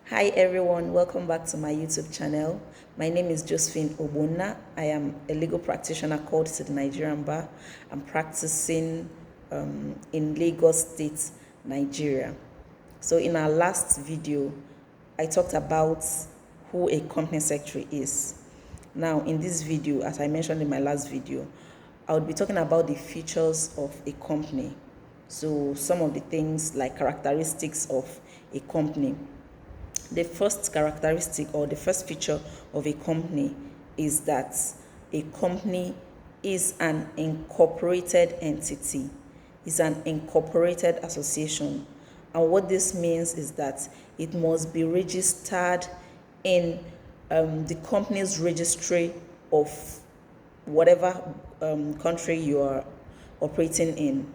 Hi everyone, welcome back to my YouTube channel. My name is Josephine Obona. I am a legal practitioner called to the Nigerian Bar. I'm practicing in Lagos State, Nigeria. So in our last video, I talked about who a company secretary is. Now in this video, as I mentioned in my last video, I would be talking about the features of a company. So some of the things like characteristics of a company. The first characteristic or the first feature of a company is that a company is an incorporated entity, is an incorporated association. And what this means is that it must be registered in the company's registry of whatever country you are operating in.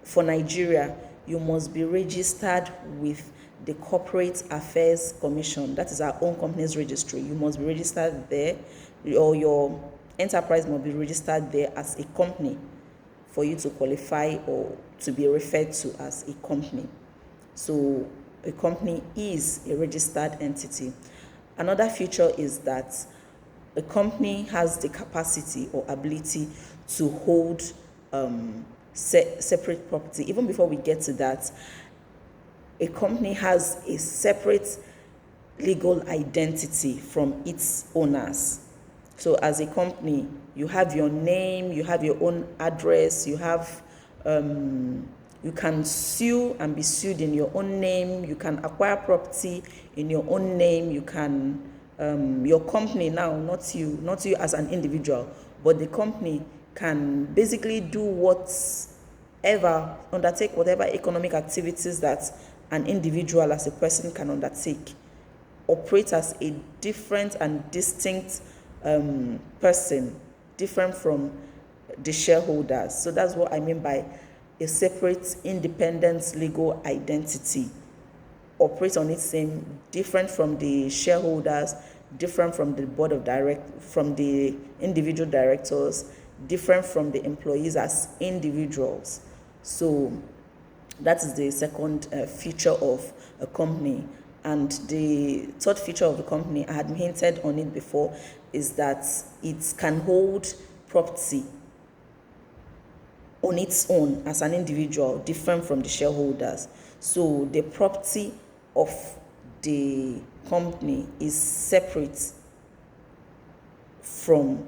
For Nigeria, you must be registered with the Corporate Affairs Commission. That is our own company's registry. You must be registered there, or your enterprise must be registered there as a company for you to qualify or to be referred to as a company. So a company is a registered entity. Another feature is that a company has the capacity or ability to hold separate property. Even before we get to that, a company has a separate legal identity from its owners. So as a company, you have your name, you have your own address, you have you can sue and be sued in your own name, you can acquire property in your own name, you can your company now, not you as an individual, but the company can basically do undertake whatever economic activities that an individual as a person can undertake, operate as a different and distinct person, different from the shareholders. So that's what I mean by a separate, independent legal identity. Operate on its own, different from the shareholders, different from the board of from the individual directors, different from the employees as individuals. So that is the second feature of a company. And the third feature of the company, I had hinted on it before, is that it can hold property on its own as an individual, different from the shareholders. So the property of the company is separate from,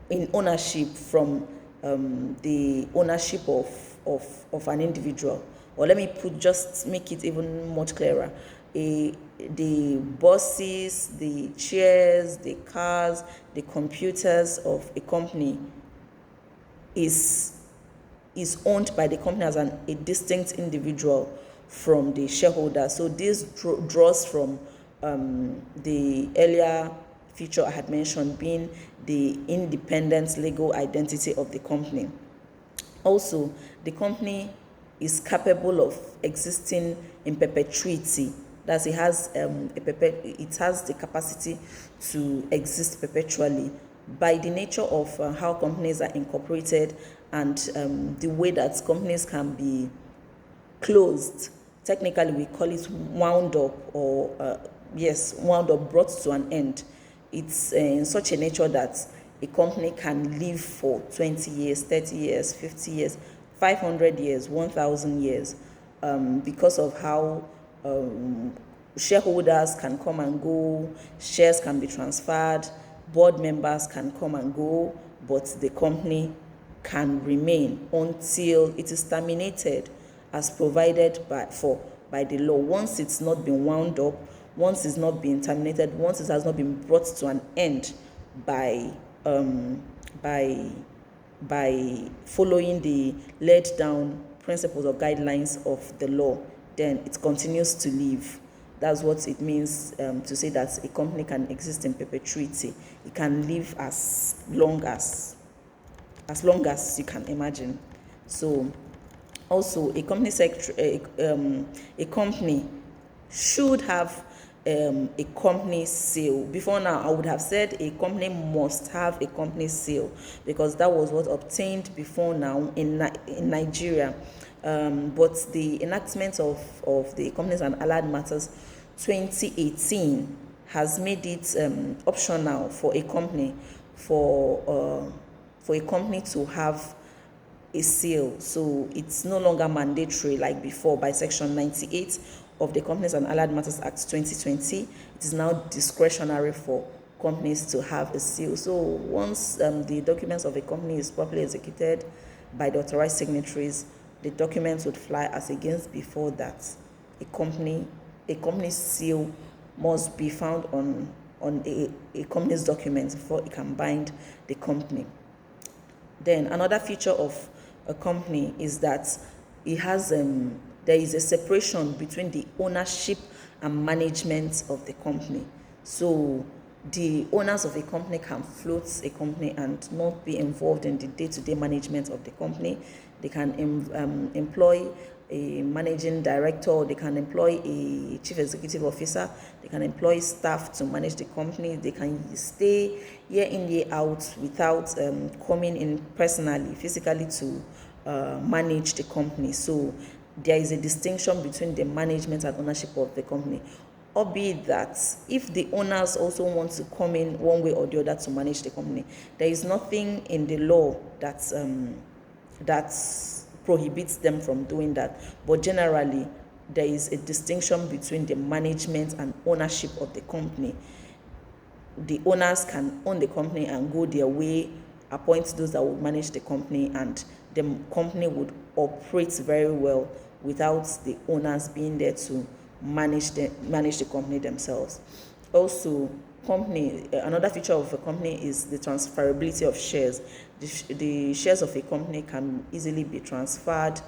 in ownership, from the ownership of an individual. Or let me just make it even much clearer. The buses, the chairs, the cars, the computers of a company is owned by the company as a distinct individual from the shareholder. So this draws from the earlier feature I had mentioned, being the independent legal identity of the company. Also, the company is capable of existing in perpetuity. That it has the capacity to exist perpetually by the nature of how companies are incorporated and the way that companies can be closed. Technically, we call it wound up, or wound up, brought to an end. It's in such a nature that a company can live for 20 years, 30 years, 50 years, 500 years, 1,000 years, because of how shareholders can come and go, shares can be transferred, board members can come and go, but the company can remain until it is terminated as provided by the law. Once it's not been wound up, once it's not been terminated, once it has not been brought to an end by following the laid down principles or guidelines of the law, then it continues to live. That's what it means to say that a company can exist in perpetuity. It can live as long as you can imagine. So also a company a company should have a company seal. Before now, I would have said a company must have a company seal, because that was what obtained before now in Nigeria. But the enactment of the Companies and Allied Matters 2018 has made it optional for a company for a company to have a seal. So it's no longer mandatory like before by Section 98 of the Companies and Allied Matters Act 2020. It is now discretionary for companies to have a seal. So once the documents of a company is properly executed by the authorized signatories, the documents would fly, as against before that a company's seal must be found on a company's documents before it can bind the company. Then another feature of a company is that it has there is a separation between the ownership and management of the company. So the owners of a company can float a company and not be involved in the day-to-day management of the company. They can employ a managing director, they can employ a chief executive officer, they can employ staff to manage the company, they can stay year in, year out without coming in personally, physically to manage the company. So there is a distinction between the management and ownership of the company. Albeit that if the owners also want to come in one way or the other to manage the company, there is nothing in the law that prohibits them from doing that. But generally, there is a distinction between the management and ownership of the company. The owners can own the company and go their way, appoint those that would manage the company, and the company would operate very well without the owners being there to manage the company themselves. Also, another feature of a company is the transferability of shares. The shares of a company can easily be transferred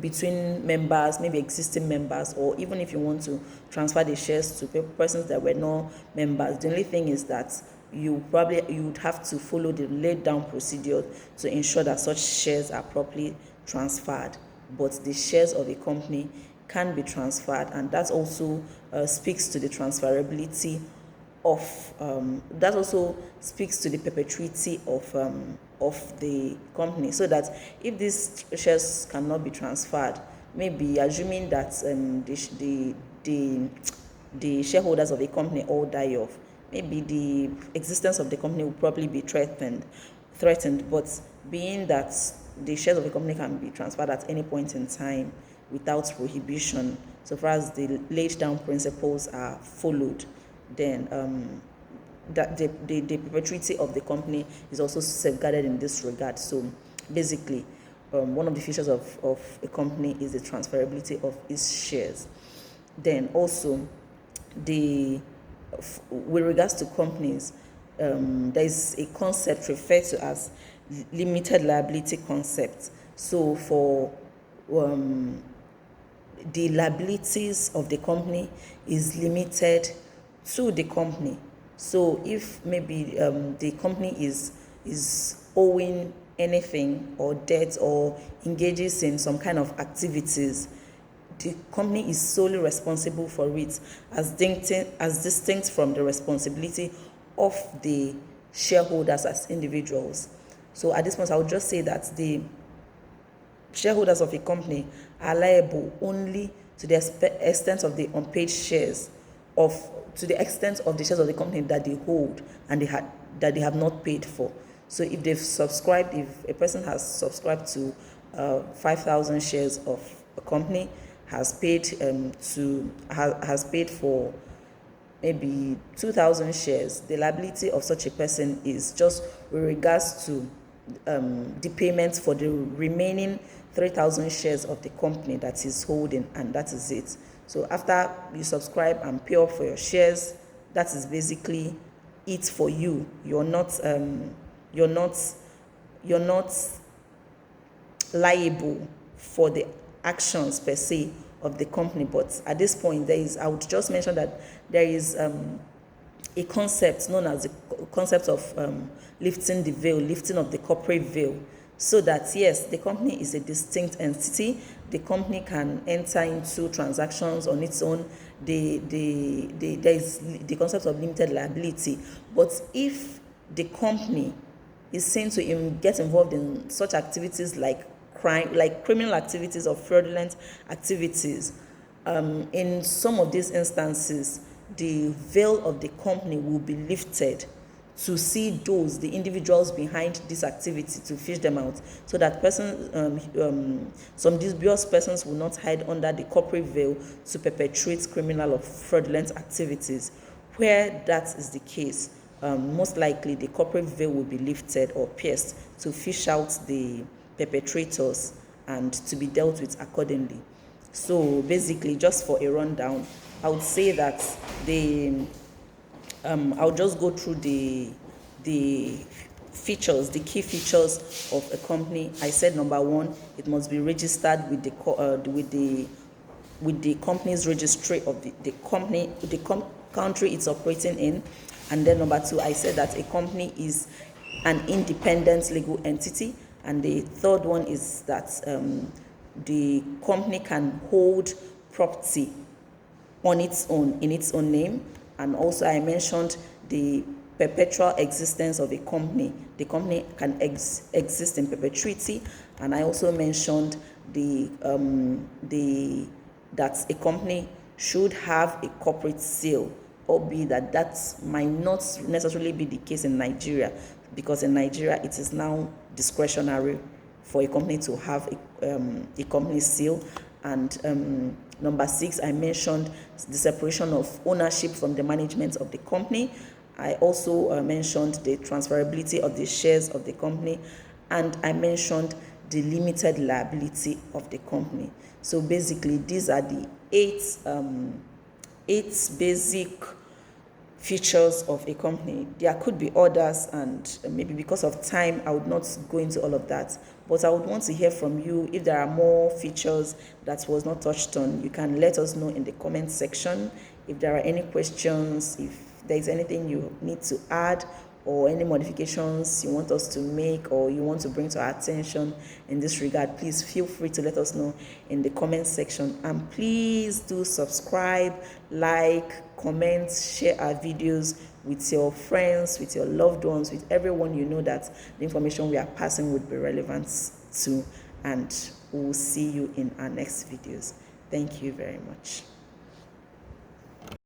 between members, maybe existing members, or even if you want to transfer the shares to persons that were not members. The only thing is that you would have to follow the laid down procedure to ensure that such shares are properly transferred. But the shares of a company can be transferred, and that also speaks to the transferability of that also speaks to the perpetuity of the company, so that if these shares cannot be transferred, maybe assuming that the shareholders of a company all die off, maybe the existence of the company will probably be threatened. But being that the shares of a company can be transferred at any point in time without prohibition, so far as the laid down principles are followed, then that the perpetuity of the company is also safeguarded in this regard. So basically, one of the features of a company is the transferability of its shares. Then also, with regards to companies, there is a concept referred to as limited liability concept. So for the liabilities of the company is limited to the company. So if maybe the company is owing anything or debt or engages in some kind of activities, the company is solely responsible for it, as distinct from the responsibility of the shareholders as individuals. So at this point, I would just say that the shareholders of a company are liable only to the extent of the unpaid shares to the extent of the shares of the company that they hold and that they have not paid for. So if a person has subscribed to 5,000 shares of a company, has paid for maybe 2,000 shares, the liability of such a person is just with regards to the payments for the remaining 3,000 shares of the company that is holding, and that is it. So after you subscribe and pay up for your shares, that is basically it for you. You're not liable for the actions per se of the company. But at this point, I would just mention that there is a concept known as the concept of lifting the veil, lifting of the corporate veil, so that yes, the company is a distinct entity. The company can enter into transactions on its own. There is the concept of limited liability. But if the company is seen to get involved in such activities like crime, like criminal activities or fraudulent activities, In some of these instances, the veil of the company will be lifted to see the individuals behind this activity, to fish them out, so that some dubious persons will not hide under the corporate veil to perpetrate criminal or fraudulent activities. Where that is the case, most likely the corporate veil will be lifted or pierced to fish out the perpetrators and to be dealt with accordingly. So basically, just for a rundown, I would say that I'll just go through the features, the key features of a company. I said number one, it must be registered with the company's registry of the country it's operating in. And then number two, I said that a company is an independent legal entity. And the third one is that the company can hold property on its own, in its own name. And also I mentioned the perpetual existence of a company. The company can exist in perpetuity. And I also mentioned that a company should have a corporate seal, albeit that might not necessarily be the case in Nigeria, because in Nigeria it is now discretionary for a company to have a company seal. And number 6, I mentioned the separation of ownership from the management of the company. I also mentioned the transferability of the shares of the company, and I mentioned the limited liability of the company. So basically, these are the eight basic features of a company. There could be others, and maybe because of time I would not go into all of that, but I would want to hear from you. If there are more features that was not touched on, you can let us know in the comment section. If there are any questions, if there is anything you need to add, or any modifications you want us to make or you want to bring to our attention in this regard, please feel free to let us know in the comment section. And please do subscribe, like, comment, share our videos with your friends, with your loved ones, with everyone you know that the information we are passing would be relevant to. And we'll see you in our next videos. Thank you very much.